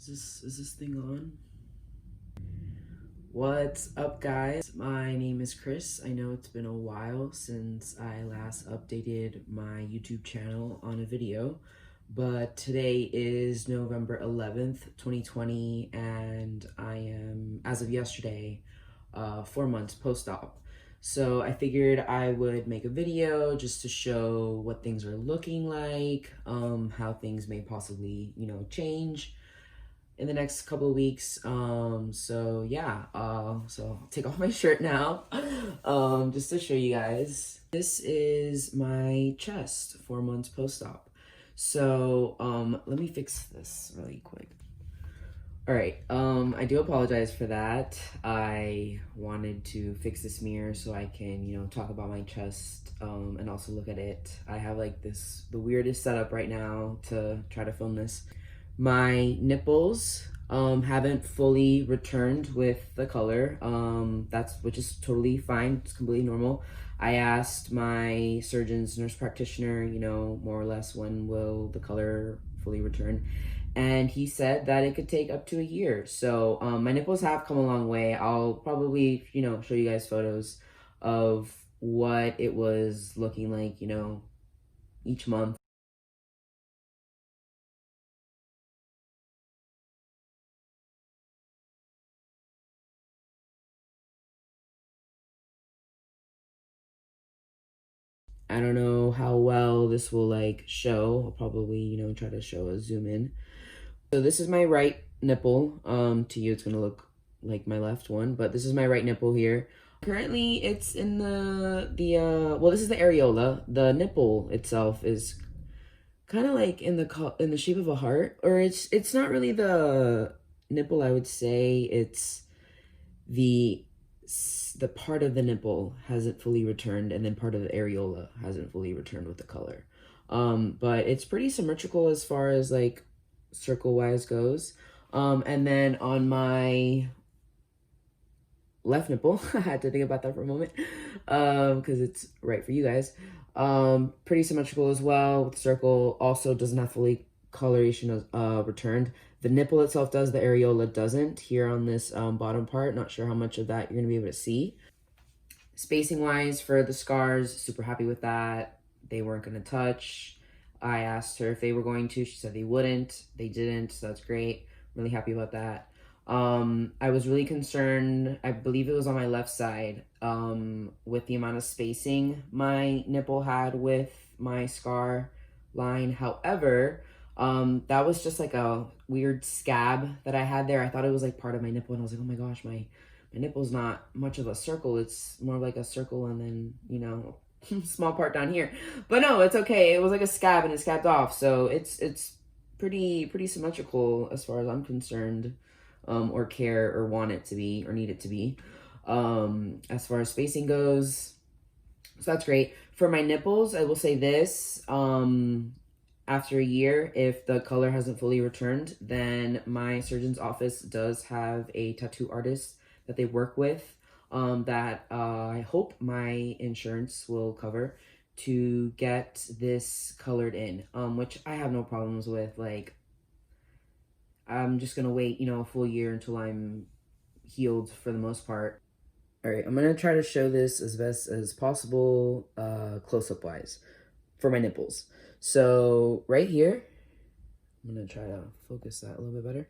Is this thing on? What's up, guys? My name is Chris. I know it's been a while since I last updated my YouTube channel on a video, but today is November 11th, 2020, and I am, as of yesterday, 4 months post-op. So I figured I would make a video just to show what things are looking like, how things may possibly, change in the next couple of weeks. So yeah, so I'll take off my shirt now, just to show you guys. This is my chest 4 months post-op. So, let me fix this really quick. All right, I do apologize for that. I wanted to fix this mirror so I can, talk about my chest, and also look at it. I have like the weirdest setup right now to try to film this. My nipples haven't fully returned with the color, which is totally fine. It's completely normal. I asked my surgeon's nurse practitioner, more or less when will the color fully return, and he said that it could take up to a year. So my nipples have come a long way. I'll probably, show you guys photos of what it was looking like, each month. I don't know how well this will like show. I'll probably, try to show a zoom in. So this is my right nipple. To you it's gonna look like my left one, but this is my right nipple here. Currently it's in well, this is the areola. The nipple itself is kind of like in the shape of a heart, or it's not really the nipple, I would say. It's the part of the nipple hasn't fully returned, and then part of the areola hasn't fully returned with the color. But it's pretty symmetrical as far as like circle wise goes. And then on my left nipple, I had to think about that for a moment, because it's right for you guys. Pretty symmetrical as well with circle. Also doesn't have fully coloration returned. The nipple itself does, the areola doesn't. Here on this bottom part, not sure how much of that you're gonna be able to see. Spacing wise for the scars, super happy with that. They weren't gonna touch. I asked her if they were going to. She said they wouldn't. They didn't, so that's great. Really happy about that. I was really concerned, I believe it was on my left side, with the amount of spacing my nipple had with my scar line. However, that was just like a weird scab that I had there. I thought it was like part of my nipple, and I was like, oh my gosh, my nipple's not much of a circle. It's more like a circle and then, small part down here. But no, it's okay. It was like a scab, and it scabbed off. So it's pretty symmetrical as far as I'm concerned, or care or want it to be or need it to be. As far as spacing goes, so that's great. For my nipples, I will say this, after a year, if the color hasn't fully returned, then my surgeon's office does have a tattoo artist that they work with, that I hope my insurance will cover, to get this colored in, which I have no problems with. Like, I'm just gonna wait, a full year until I'm healed for the most part. All right, I'm gonna try to show this as best as possible, close-up wise, for my nipples. So right here, I'm gonna try to focus that a little bit better.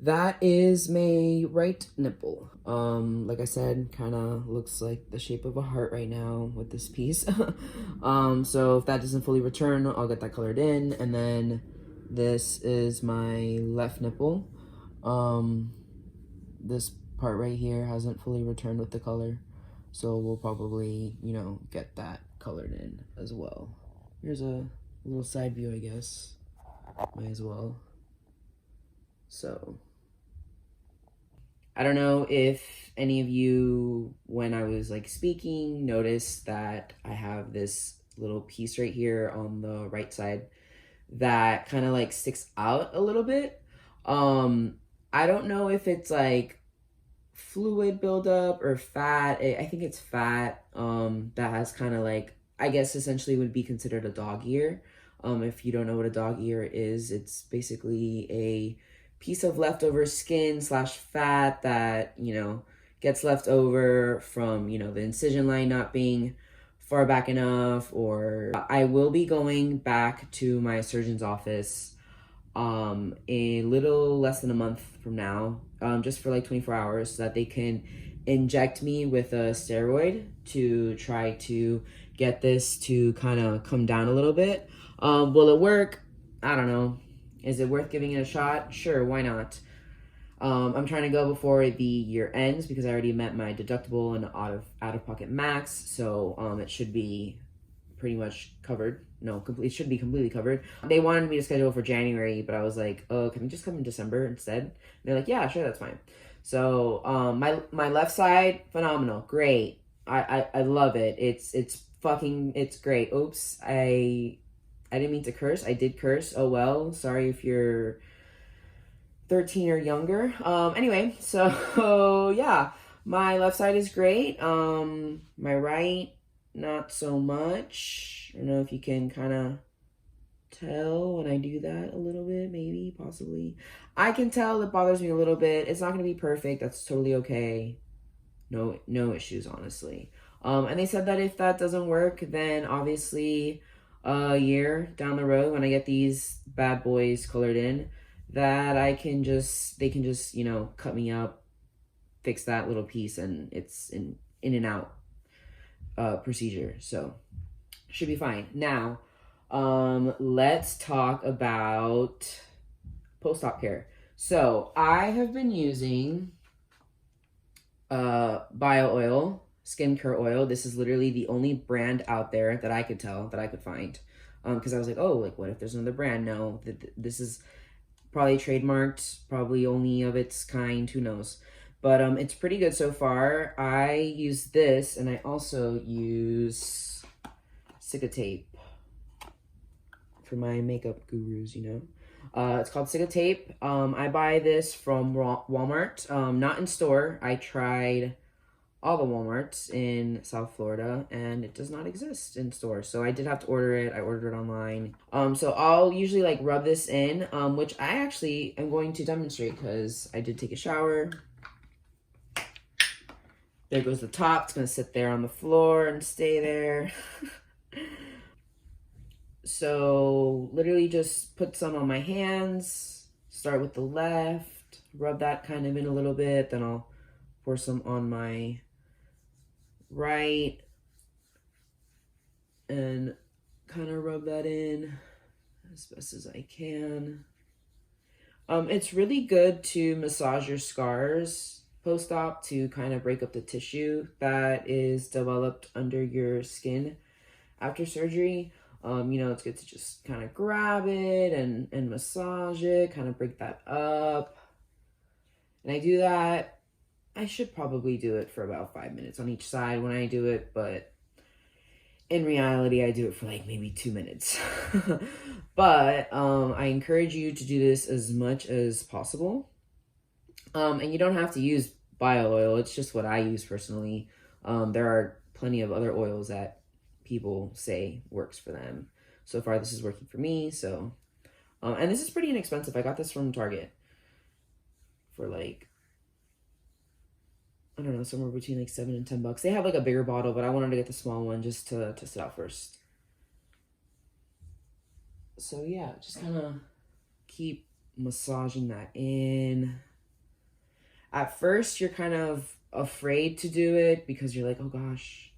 That is my right nipple. Like I said, kind of looks like the shape of a heart right now with this piece. So if that doesn't fully return, I'll get that colored in. And then this is my left nipple. This part right here hasn't fully returned with the color, so we'll probably, get that colored in as well. Here's a little side view, I guess. Might as well. So, I don't know if any of you, when I was like speaking, noticed that I have this little piece right here on the right side that kind of like sticks out a little bit. I don't know if it's like fluid buildup or fat. I think it's fat, that has kind of like, I guess essentially would be considered a dog ear. If you don't know what a dog ear is, it's basically a piece of leftover skin slash fat that, you know, gets left over from, you know, the incision line not being far back enough. Or I will be going back to my surgeon's office a little less than a month from now, just for like 24 hours, so that they can inject me with a steroid to try to get this to kind of come down a little bit. Will it work? I don't know. Is it worth giving it a shot? Sure, why not? I'm trying to go before the year ends because I already met my deductible and out-of-pocket max, so it should be pretty much covered. No, it should be completely covered. They wanted me to schedule for January, but I was like, oh, can we just come in December instead? And they're like, yeah, sure, that's fine. So my left side, phenomenal, great. I love it. It's great. Oops, I didn't mean to curse. I did curse. Oh well. Sorry if you're 13 or younger. Anyway, so yeah, my left side is great. My right, not so much. I don't know if you can kind of tell when I do that a little bit, maybe, possibly. I can tell it bothers me a little bit. It's not going to be perfect. That's totally okay. No issues, honestly. And they said that if that doesn't work, then obviously a year down the road when I get these bad boys colored in, that they can just, you know, cut me up, fix that little piece, and it's in and out procedure. So should be fine. Now, let's talk about post-op care. So I have been using bio oil, skincare oil. This is literally the only brand out there that I could find. Because I was like, oh, like what if there's another brand? No, this is probably trademarked, probably only of its kind, who knows. But it's pretty good so far. I use this, and I also use Tape for my makeup gurus, you know. It's called Tape. I buy this from Walmart, not in store. I tried all the Walmarts in South Florida, and it does not exist in stores. So I did have to order it. I ordered it online. So I'll usually like rub this in, which I actually am going to demonstrate because I did take a shower. There goes the top. It's gonna sit there on the floor and stay there. So literally just put some on my hands, start with the left, rub that kind of in a little bit, then I'll pour some on my right and kind of rub that in as best as I can. It's really good to massage your scars post-op to kind of break up the tissue that is developed under your skin after surgery. You know, it's good to just kind of grab it and massage it, kind of break that up. And I do that. I should probably do it for about 5 minutes on each side when I do it, but in reality, I do it for like maybe 2 minutes. But I encourage you to do this as much as possible. And you don't have to use bio oil. It's just what I use personally. There are plenty of other oils that people say works for them. So far, this is working for me. So, and this is pretty inexpensive. I got this from Target for like, I don't know, somewhere between like $7 and $10. They have like a bigger bottle, but I wanted to get the small one just to test it out first. So yeah, just kind of keep massaging that in. At first, you're kind of afraid to do it because you're like, oh gosh,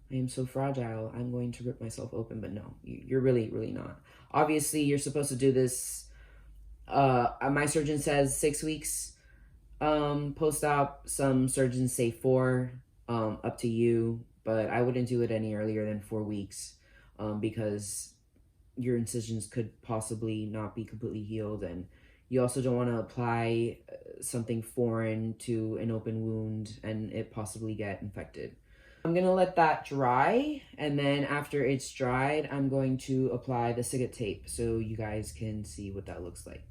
I am so fragile. I'm going to rip myself open. But no, you're really, really not. Obviously, you're supposed to do this. My surgeon says 6 weeks post-op. Some surgeons say 4, up to you. But I wouldn't do it any earlier than 4 weeks because your incisions could possibly not be completely healed. And you also don't want to apply something foreign to an open wound and it possibly get infected. I'm going to let that dry, and then after it's dried, I'm going to apply the Tape so you guys can see what that looks like.